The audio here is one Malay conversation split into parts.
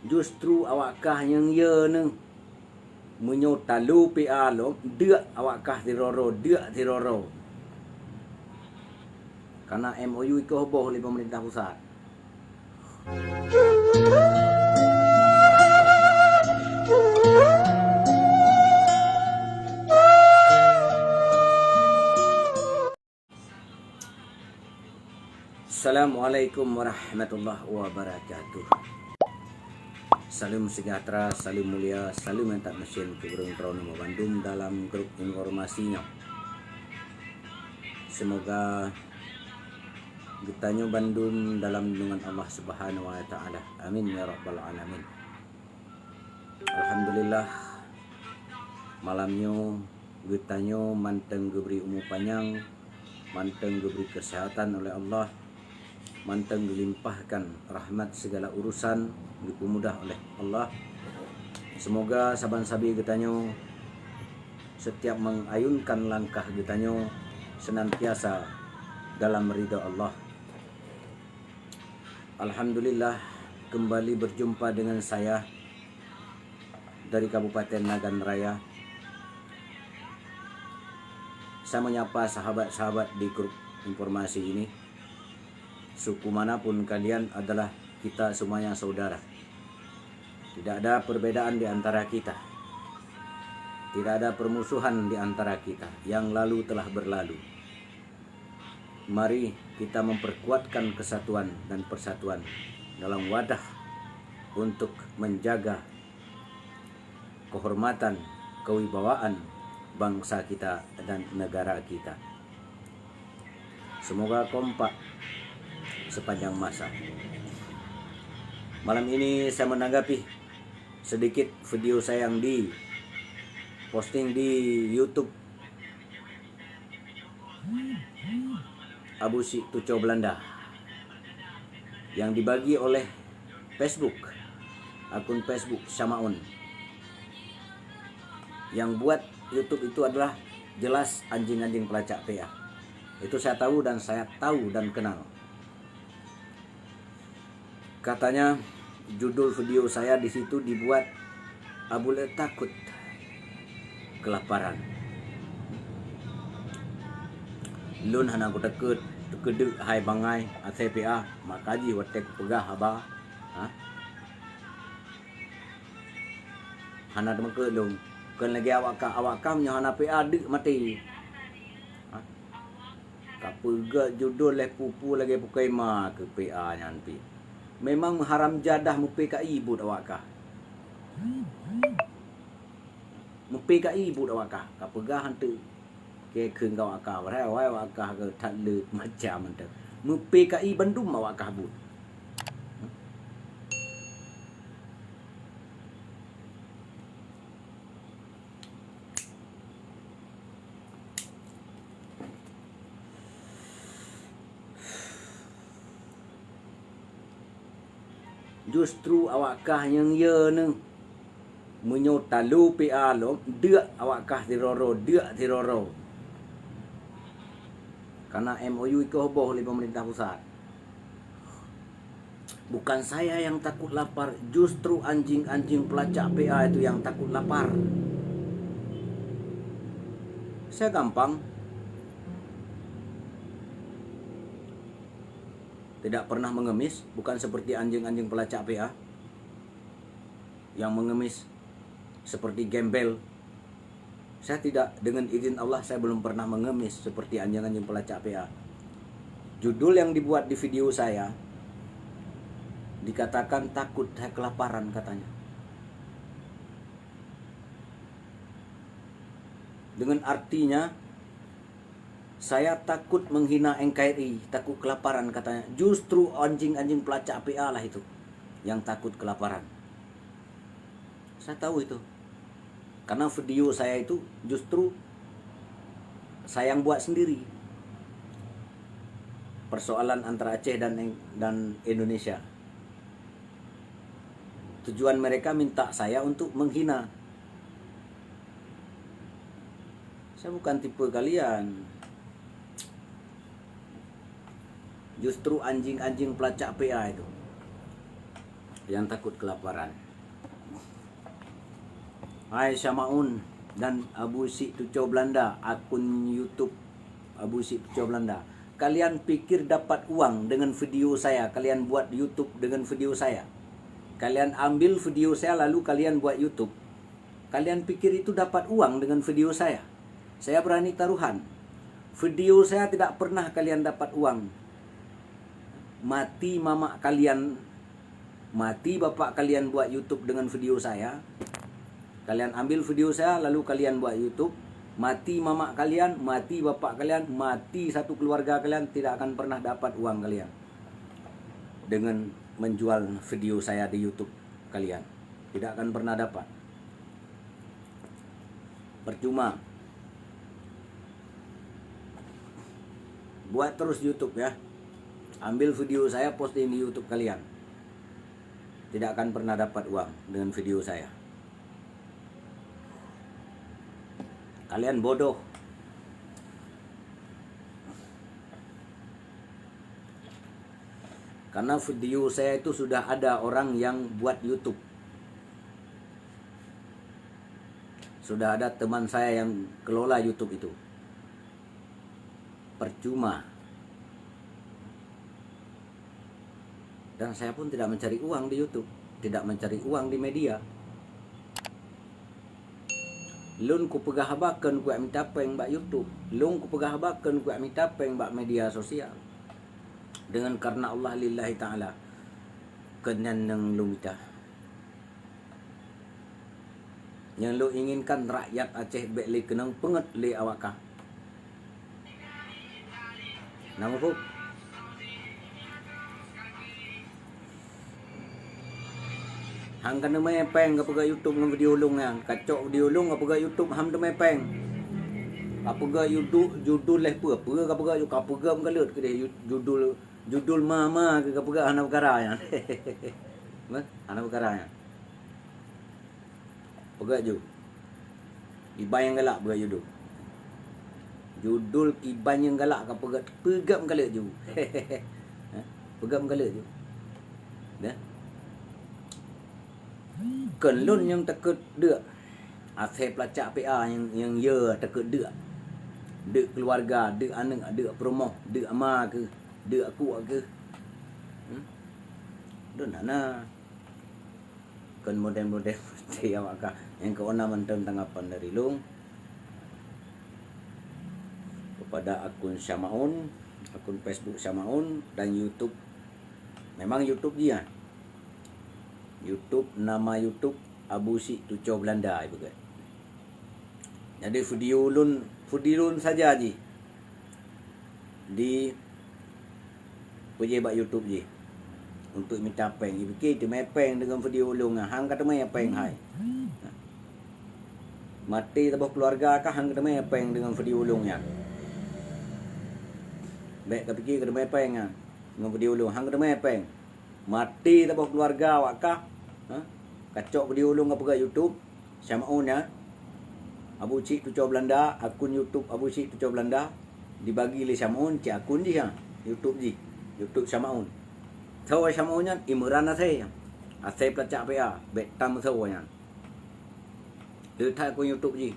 Justru awakkah yang ye neng menyotalu PA lo dia awakkah tiroro dia tiroro. Karena MOU itu heboh oleh pemerintah pusat. Assalamualaikum warahmatullahi wabarakatuh. Salam sejahtera, salam mulia, salam yang tak mesin ke Burung Krono Bandung dalam grup informasinya. Semoga getanyo Bandung dalam lindungan Allah Subhanahu wa taala. Amin ya rabbal alamin. Alhamdulillah malamnya getanyo manteng geberi umur panjang, manteng geberi kesehatan oleh Allah, manteng dilimpahkan rahmat segala urusan dipermudah oleh Allah. Semoga saban-sabi getanyo setiap mengayunkan langkah getanyo senantiasa dalam ridha Allah. Alhamdulillah kembali berjumpa dengan saya dari Kabupaten Nagan Raya. Saya menyapa sahabat-sahabat di grup informasi ini. Suku manapun kalian adalah kita semuanya saudara. Tidak ada perbedaan di antara kita. Tidak ada permusuhan di antara kita. Yang lalu telah berlalu. Mari kita memperkuatkan kesatuan dan persatuan dalam wadah untuk menjaga kehormatan, kewibawaan bangsa kita dan negara kita. Semoga kompak sepanjang masa. Malam ini saya menanggapi sedikit video saya yang di posting di YouTube Abu Si Tuco Belanda yang dibagi oleh Facebook, akun Facebook Syamaun. Yang buat YouTube itu adalah jelas anjing-anjing pelacak PA. Itu saya tahu dan kenal. Katanya judul video saya di situ dibuat Abule takut kelaparan. Lun hana ko tekede hai bangai ATPA makaji watek pegah haba. Hana demke dong. Kan lagi awakam nya hana PA dik mati. Kapega judul leh pupu lagi pukai ma ke PA nyanpi. Memang haram jadah PKI ibu awakah. PKI ibu awakah. Kapega hantu ke keung awakah. Warai awakah ke tadle macam ente. PKI Bandung awakah bu. Justru awakkah yang ye neng menyotalu PA lo dia awakkah tiroro dia tiroro. Karena MOU itu heboh oleh pemerintah pusat. Bukan saya yang takut lapar, justru anjing-anjing pelacak PA itu yang takut lapar. Saya gampang. Tidak pernah mengemis, bukan seperti anjing-anjing pelacak PA yang mengemis seperti gembel. Saya tidak, dengan izin Allah saya belum pernah mengemis seperti anjing-anjing pelacak PA. Judul yang dibuat di video saya dikatakan takut kelaparan katanya. Dengan artinya saya takut menghina NKRI, takut kelaparan katanya. Justru anjing-anjing pelacak PA lah itu yang takut kelaparan. Saya tahu itu. Karena video saya itu justru saya yang buat sendiri. Persoalan antara Aceh dan Indonesia. Tujuan mereka minta saya untuk menghina. Saya bukan tipe kalian. Justru anjing-anjing pelacak PA itu yang takut kelaparan. Hai Syamaun dan Abu Sik Tuco Belanda, akun YouTube Abu Sik Tuco Belanda. Kalian pikir dapat uang dengan video saya? Kalian buat YouTube dengan video saya? Kalian ambil video saya lalu kalian buat YouTube? Kalian pikir itu dapat uang dengan video saya? Saya berani taruhan, video saya tidak pernah kalian dapat uang. Mati mama kalian, mati bapak kalian buat YouTube dengan video saya. Kalian ambil video saya lalu kalian buat YouTube. Mati mama kalian, mati bapak kalian, mati satu keluarga kalian, tidak akan pernah dapat uang kalian dengan menjual video saya di YouTube kalian. Tidak akan pernah dapat. Percuma. Buat terus YouTube ya. Ambil video saya, posting di YouTube kalian. Tidak akan pernah dapat uang dengan video saya. Kalian bodoh. Karena video saya itu sudah ada orang yang buat YouTube. Sudah ada teman saya yang kelola YouTube itu. Percuma. Dan saya pun tidak mencari uang di YouTube, tidak mencari uang di media. Lun ku pegahabakan ku minta peng bak YouTube, lun ku pegahabakan ku minta peng bak media sosial. Dengan karena Allah lillahi taala kenan nang lu minta. Yang lu inginkan rakyat Aceh bek le kenang penget le awakah. Nama pun hang kena mepeng apa ga YouTube dengan video ulung yang kacok video ulung apa ga YouTube ham de mepeng apa ga YouTube judul leh apa ga apa ga mengalut ke dia judul mama ke apa ga anak perkara yang anak perkara yang apa ga ju iban yang galak apa ga judul iban yang galak apa ga pegam mengalut ju pegam mengalut ju dah Kelun yang takut dek Asal pelacak PA yang ya takut dek Dek keluarga, dek anak, dek perumoh, dek ama ke, dek aku ke. Dan mana kan model-model seperti awak yang keona mentang tanggapan dari lung kepada akun Syamaun, akun Facebook Syamaun dan YouTube. Memang YouTube dia. YouTube, nama YouTube Abu Sik Tuco Belanda ibu kan. Jadi video lun saja ji di puji bak YouTube ji untuk minta peng. Ibu kita mepeng dengan video lun hang kata mepeng hai. Mati tabah keluarga kah hang kata mepeng dengan video lun ya. Baik tapi kita mepeng dengan video lun hang kata mepeng. Mati tabah keluarga awak kah? Kacok video ulung apa ga YouTube Syamaun ya. Abu Sik Tuco Belanda, akun YouTube Abu Sik Tuco Belanda dibagi le Syamaun ci akun ji ha. YouTube ji. YouTube Syamaun. Tahu Syamaun nya Imran saya. Asai pelacak PA, betam sawanya. Letak akun YouTube ji.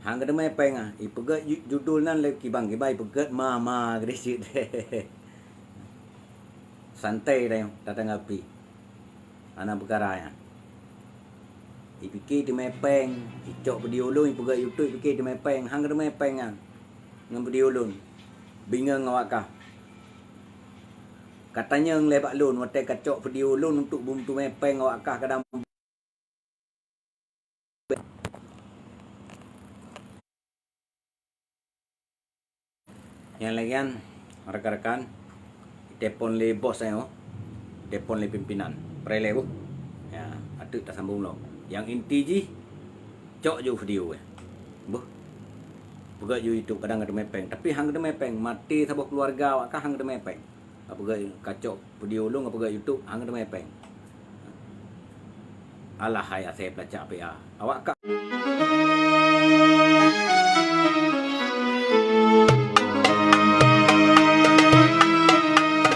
Hang kada mai peng ipega judul nan le kibang kibai pegat mama gresik. Santai dah datang api anak perkara ya. Ipikir di mepeng, icok video ulun pergi YouTube pikir di mepeng, hang ke mepeng dengan video ulun. Bingung awak kah? Katanya ngelebak lun watai kacok video ulun untuk buntu mepeng awak kah kadang yang lagian rekan-rekan telepon le bos saya telepon le pimpinan prele bu ya atuk tak sambung lo yang inti ji cok ju video bu buka ju YouTube kadang ada mepeng tapi hang ada mepeng mati sabuk keluarga awak kah hang ada mepeng apa ga kacok video lu apa ga YouTube hang ada mepeng alah hai saya pelacak PA awak kah